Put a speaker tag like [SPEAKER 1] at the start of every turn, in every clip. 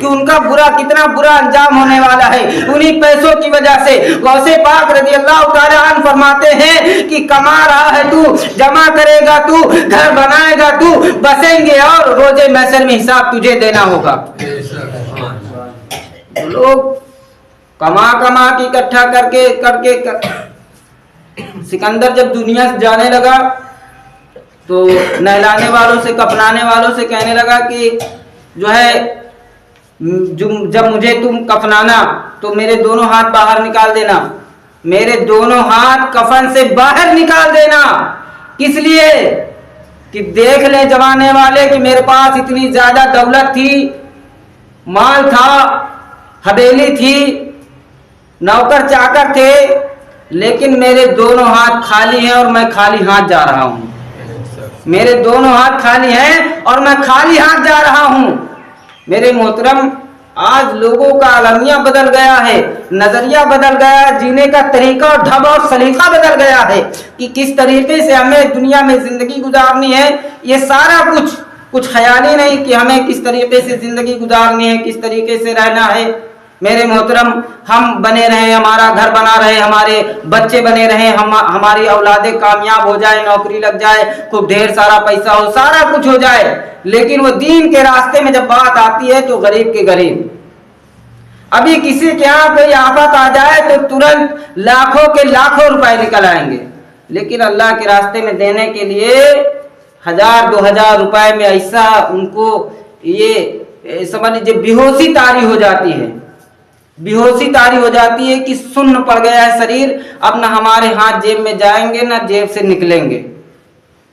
[SPEAKER 1] कि उनका बुरा कितना बुरा अंजाम होने वाला है उन्हीं पैसों की वजह से। गौसे पाक रज़ी अल्लाह ताला अन्हु फरमाते हैं कि कमा रहा है तू, जमा करेगा तू, घर बनाएगा तू, बसेंगे और रोजे महशर में हिसाब तुझे देना होगा। लोग कमा कमा के इकट्ठा करके सिकंदर जब दुनिया से जाने लगा तो नहलाने वालों से कफनाने वालों से कहने लगा कि जो है जब मुझे तुम कफनाना तो मेरे दोनों हाथ बाहर निकाल देना, मेरे दोनों हाथ कफन से बाहर निकाल देना। किस लिए? कि देख ले जमाने वाले कि मेरे पास इतनी ज्यादा दौलत थी, माल था, हवेली थी, नौकर चाकर थे, लेकिन मेरे दोनों हाथ खाली हैं और मैं खाली हाथ जा रहा हूं। मेरे दोनों हाथ खाली हैं और मैं खाली हाथ जा रहा हूं। मेरे मोहतरम, आज लोगों का अलमिया बदल गया है, नजरिया बदल गया है, जीने का तरीका और ढब और सलीका बदल गया है कि किस तरीके से हमें दुनिया में जिंदगी गुजारनी है। ये सारा कुछ ख्याली नहीं कि हमें किस तरीके से जिंदगी गुजारनी है, किस तरीके से रहना है। मेरे मोहतरम, हम बने रहे, हमारा घर बना रहे, हमारे बच्चे बने रहे, हमारी औलादें कामयाब हो जाए, नौकरी लग जाए, खूब ढेर सारा पैसा हो, सारा कुछ हो जाए, लेकिन वो दीन के रास्ते में जब बात आती है तो गरीब के गरीब। अभी किसी के यहाँ कोई आफत आ जाए तो तुरंत लाखों के लाखों रुपए निकल आएंगे, लेकिन अल्लाह के रास्ते में देने के लिए 1000-2000 रुपए में ऐसा उनको ये समझ लीजिए बेहोशी तारी हो जाती है, बेहोशी तारी हो जाती है कि सुन्न पड़ गया है शरीर, अब ना हमारे हाथ जेब में जाएंगे ना जेब से निकलेंगे।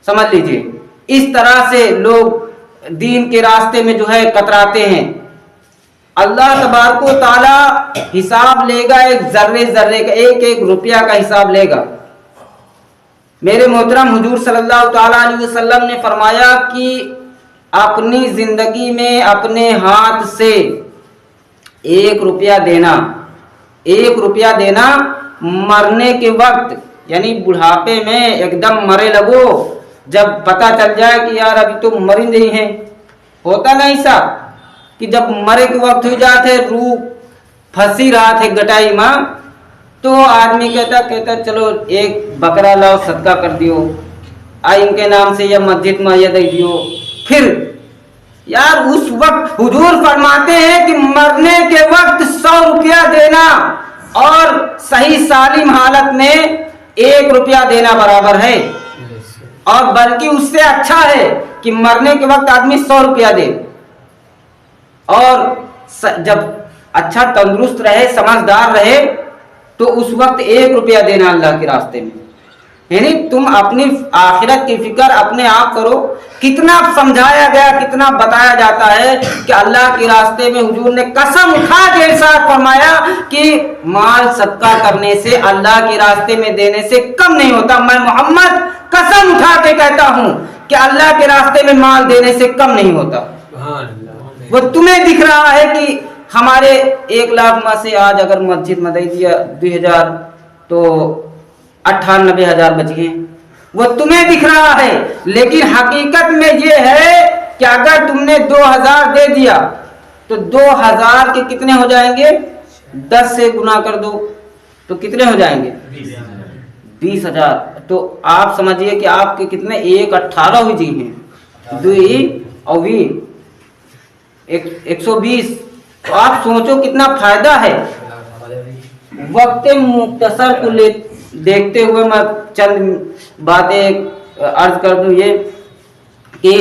[SPEAKER 1] समझ लीजिए, इस तरह से लोग दीन के रास्ते में जो है कतराते हैं। अल्लाह तबारक व ताला हिसाब लेगा, एक जर्रे जर्रे का, एक एक रुपया का हिसाब लेगा। मेरे मोहतरम, हुजूर सल्लल्लाहु ताला अलैहि वसल्लम ने फरमाया कि अपनी जिंदगी में अपने हाथ से 1 रुपया देना, 1 रुपया देना मरने के वक्त, यानी बुढ़ापे में एकदम मरे लगो, जब पता चल जाए कि यार अभी तो मर ही नहीं है, होता नहीं सा कि जब मरे के वक्त हो जाते, रूह फंसी रहा थे गटाई में, तो आदमी कहता चलो एक बकरा लाओ, सदका कर दियो, इनके नाम से या मस्जिद में ये दे दियो। फिर यार उस वक्त हुजूर फरमाते हैं कि मरने के वक्त 100 रुपया देना और सही सालिम हालत में 1 रुपया देना बराबर है, और बल्कि उससे अच्छा है कि मरने के वक्त आदमी 100 रुपया दे, और जब अच्छा तंदुरुस्त रहे, समझदार रहे, तो उस वक्त 1 रुपया देना अल्लाह के रास्ते में। यानी तुम अपनी आखिरत की फिक्र अपने आप करो। कितना समझाया गया, कितना बताया जाता है कि अल्लाह के रास्ते में हुजूर ने कसम उठा के इरशाद फरमाया कि माल सदका करने से, अल्लाह के रास्ते में देने से कम नहीं होता। मैं मोहम्मद कसम उठा के कहता हूँ कि अल्लाह के रास्ते में माल देने से कम नहीं होता। वो तुम्हें दिख रहा है कि हमारे 1 लाख में से आज अगर मस्जिद में दे दिया 2000 तो 98,000 बच गए, वो तुम्हें दिख रहा है, लेकिन हकीकत में ये है कि अगर तुमने 2000 दे दिया तो 2000 के कितने हो जाएंगे, 10 से गुना कर दो तो कितने हो जाएंगे, 20,000। तो आप समझिए कि आपके कितने 118 हुई जी हैं, 2 और 120। तो आप सोचो कितना फायदा है। वक्त मुख्तसर को देखते हुए मैं चंद बातें अर्ज कर दूं, ये कि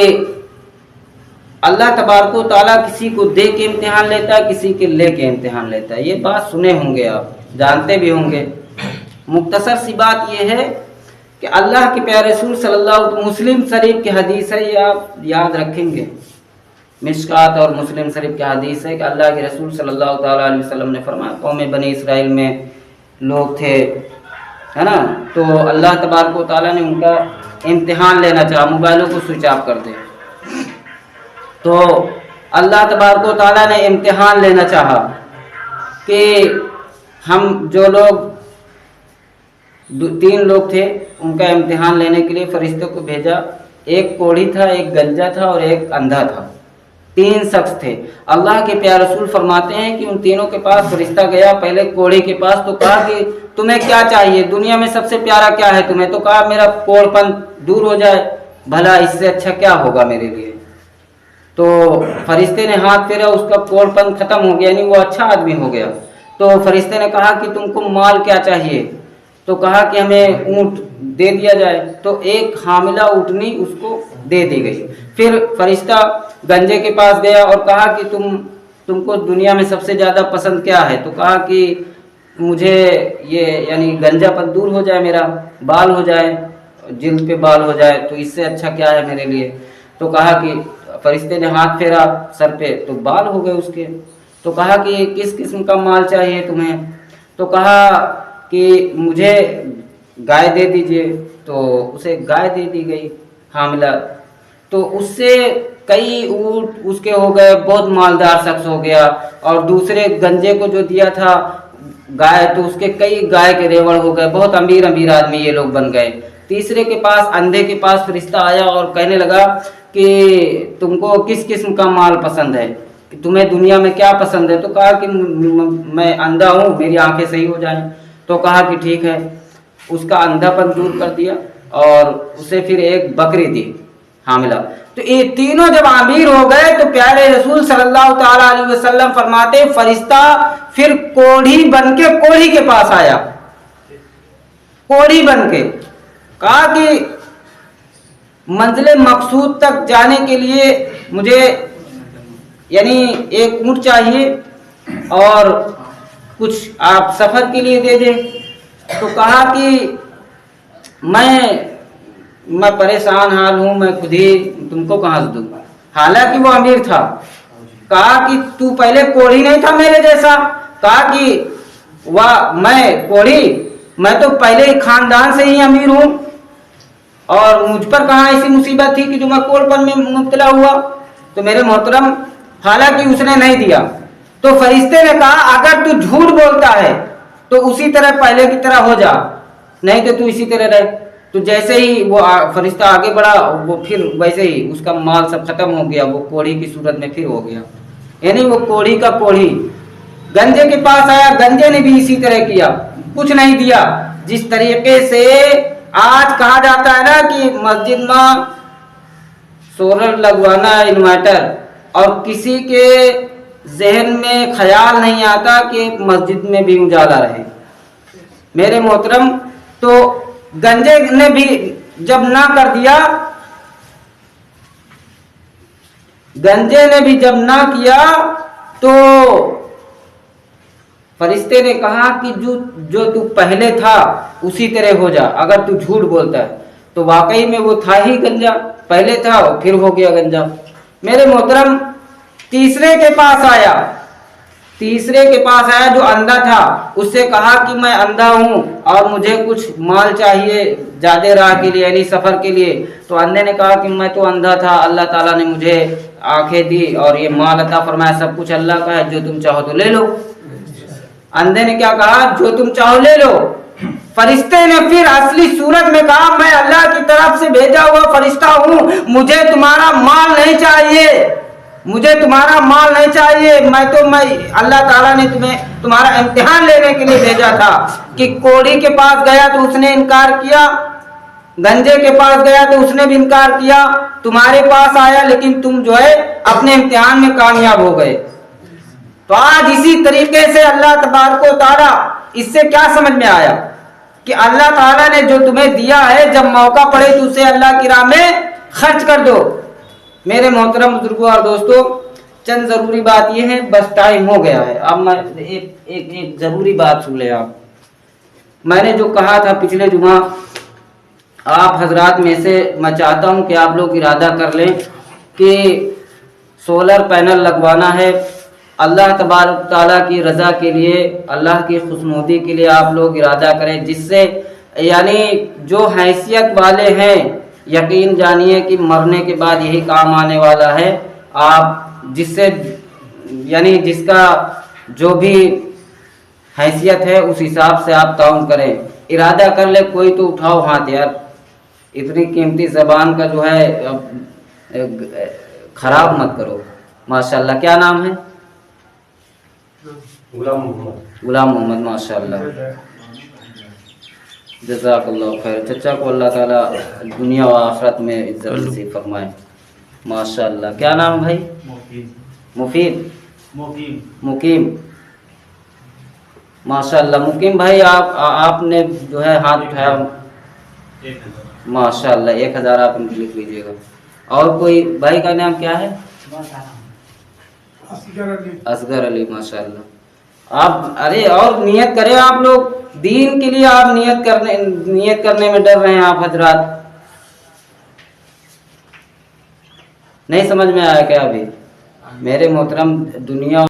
[SPEAKER 1] अल्लाह तबारक व तआला किसी को दे के इम्तिहान लेता है, किसी के ले के इम्तिहान लेता है। ये बात सुने होंगे, आप जानते भी होंगे। मुख्तसर सी बात ये है कि अल्लाह के प्यारे रसूल सल्लल्लाहु, मुस्लिम शरीफ की हदीस है, ये आप याद रखेंगे, मिशकात और मुस्लिम शरीफ की हदीस है कि अल्लाह के रसूल सल्लल्लाहु ताला अलैहि वसल्लम ने फरमाया, कौम बनी इसराइल में लोग थे, है ना, तो अल्लाह तबारक व तआला ने उनका इम्तिहान लेना चाहा, मोबाइलों को स्विच ऑफ कर दे, तो अल्लाह तबारक व तआला ने इम्तिहान लेना चाहा कि हम जो लोग 3 लोग थे, उनका इम्तिहान लेने के लिए फरिश्तों को भेजा। एक कोढ़ी था, एक गंजा था और एक अंधा था। तीन शख्स थे। अल्लाह के प्यारे रसूल फरमाते हैं कि उन तीनों के पास फरिश्ता गया, पहले कोढ़ी के पास, तो कहा कि तुम्हें क्या चाहिए, दुनिया में सबसे प्यारा क्या है तुम्हें? तो कहा मेरा कोढ़पन दूर हो जाए, भला इससे अच्छा क्या होगा मेरे लिए। तो फरिश्ते ने हाथ फेरा, उसका कोढ़पन खत्म हो गया, यानी वो अच्छा आदमी हो गया। तो फरिश्ते ने कहा कि तुमको माल क्या चाहिए? तो कहा कि हमें ऊँट दे दिया जाए। तो एक हामिला ऊँटनी उसको दे दी गई। फिर फरिश्ता गंजे के पास गया और कहा कि तुमको दुनिया में सबसे ज़्यादा पसंद क्या है? तो कहा कि मुझे ये यानी गंजापन दूर हो जाए, मेरा बाल हो जाए, जिल्द पे बाल हो जाए, तो इससे अच्छा क्या है मेरे लिए। तो कहा कि फरिश्ते ने हाथ फेरा सर पे, तो बाल हो गए उसके। तो कहा कि किस किस्म का माल चाहिए तुम्हें? तो कहा कि मुझे गाय दे दीजिए। तो उसे गाय दे दी गई हामिला। तो उससे कई ऊँट उसके हो गए, बहुत मालदार शख्स हो गया। और दूसरे गंजे को जो दिया था गाय, तो उसके कई गाय के रेवड़ हो गए, बहुत अमीर अमीर आदमी ये लोग बन गए। तीसरे के पास, अंधे के पास फरिश्ता आया और कहने लगा कि तुमको किस किस्म का माल पसंद है, कि तुम्हें दुनिया में क्या पसंद है? तो कहा कि मैं अंधा हूँ, मेरी आंखें सही हो जाएं। तो कहा कि ठीक है, उसका अंधापन दूर कर दिया और उसे फिर एक बकरी दी हामिला। तो ये तीनों जब अमीर हो गए तो प्यारे रसूल सल्लल्लाहु ताला अलैहि वसल्लम फरमाते फरिश्ता फिर कोढ़ी बन के कोढ़ी के पास आया। कोढ़ी बन के कहा कि मंजिले मकसूद तक जाने के लिए मुझे यानी एक ऊँट चाहिए और कुछ आप सफर के लिए दे दें। तो कहा कि मैं परेशान हाल हूँ, मैं खुद ही तुमको कहाँ से दूँ। हालांकि वो अमीर था। कहा कि तू पहले कोढ़ी नहीं था मेरे जैसा? कहा कि वाह, मैं कोढ़ी, मैं तो पहले ही खानदान से ही अमीर हूँ और मुझ पर कहाँ ऐसी मुसीबत थी कि जो मैं कोढ़पन में मुब्तला हुआ। तो मेरे मोहतरम, हालांकि उसने नहीं दिया। तो फरिश्ते ने कहा अगर तू झूठ बोलता है तो उसी तरह पहले की तरह हो जा, नहीं तो तू इसी तरह रह। तो जैसे ही वो फरिश्ता आगे बढ़ा, वो फिर वैसे ही उसका माल सब खत्म हो गया, वो कोढ़ी की सूरत में फिर हो गया। यानी वो कोढ़ी का कोढ़ी गंजे के पास आया, गंजे ने भी इसी तरह किया, कुछ नहीं दिया। जिस तरीके से आज कहा जाता है ना कि मस्जिद में सोलर लगवाना, इन्वर्टर, और किसी के जहन में ख्याल नहीं आता कि मस्जिद में भी उजाला रहे। मेरे मोहतरम, तो गंजे ने भी जब ना कर दिया, गंजे ने भी जब ना किया तो फरिश्ते ने कहा कि जो तू पहले था उसी तरह हो जा, अगर तू झूठ बोलता है। तो वाकई में वो था ही गंजा, पहले था और फिर हो गया गंजा। मेरे मोहतरम, तीसरे के पास आया जो अंधा था, उससे कहा कि मैं अंधा हूँ और मुझे कुछ माल चाहिए ज्यादा राह के लिए, यानी सफर के लिए। तो अंधे ने कहा कि मैं तो अंधा था, अल्लाह ताला ने मुझे आंखें दी और ये माल अता फरमाया, सब कुछ अल्लाह का है, जो तुम चाहो तो ले लो। अंधे ने क्या कहा? जो तुम चाहो ले लो। फरिश्ते ने फिर असली सूरत में कहा मैं अल्लाह की तरफ से भेजा हुआ फरिश्ता हूँ, मुझे तुम्हारा माल नहीं चाहिए, मुझे तुम्हारा माल नहीं चाहिए। मैं अल्लाह ताला ने तुम्हारा इम्तिहान लेने के लिए भेजा था। कि कोढ़ी के पास गया तो उसने इनकार किया, गंजे के पास गया तो उसने भी इनकार किया, तुम्हारे पास आया लेकिन तुम जो है अपने इम्तिहान में कामयाब हो गए। तो आज इसी तरीके से अल्लाह तबारक व तआला, इससे क्या समझ में आया कि अल्लाह ताला ने जो तुम्हें दिया है, जब मौका पड़े तो उसे अल्लाह की राह में खर्च कर दो। मेरे मोहतरम बुजुर्गों और दोस्तों, चंद जरूरी बात यह है, बस टाइम हो गया है। अब मैं एक जरूरी बात सुन ले आप। मैंने जो कहा था पिछले जुमा, आप हजरात में से मैं चाहता हूं कि आप लोग इरादा कर लें कि सोलर पैनल लगवाना है। अल्लाह तबारक ताला की रज़ा के लिए, अल्लाह की खुशनुदी के लिए आप लोग इरादा करें, जिससे यानी जो हैसियत वाले हैं, यकीन जानिए कि मरने के बाद यही काम आने वाला है। आप जिससे यानी जिसका जो भी हैसियत है उस हिसाब से आप ताउन करें, इरादा कर ले। कोई तो उठाओ हाथ यार, इतनी कीमती ज़बान का जो है खराब मत करो। माशाल्लाह। क्या नाम है?
[SPEAKER 2] गुलाम मोहम्मद।
[SPEAKER 1] गुलाम मोहम्मद, माशाल्लाह। जज़ाकल्लाह खैर। चचा को अल्लाह ताला दुनिया व आखिरत में इज्जत नसीब फरमाए, माशाल्लाह। क्या नाम भाई? मुफीद, मुकीम, माशाल्लाह। मुकीम भाई आपने जो है हाथ उठाया, माशाल्लाह। 1000 आप इनको लिख लीजिएगा। और कोई भाई का नाम क्या है? असगर अली, माशाल्लाह। आप अरे और नियत करें आप लोग दीन के लिए। आप नियत करने में डर रहे हैं आप हजरात, नहीं समझ में आया क्या? अभी मेरे मोहतरम दुनिया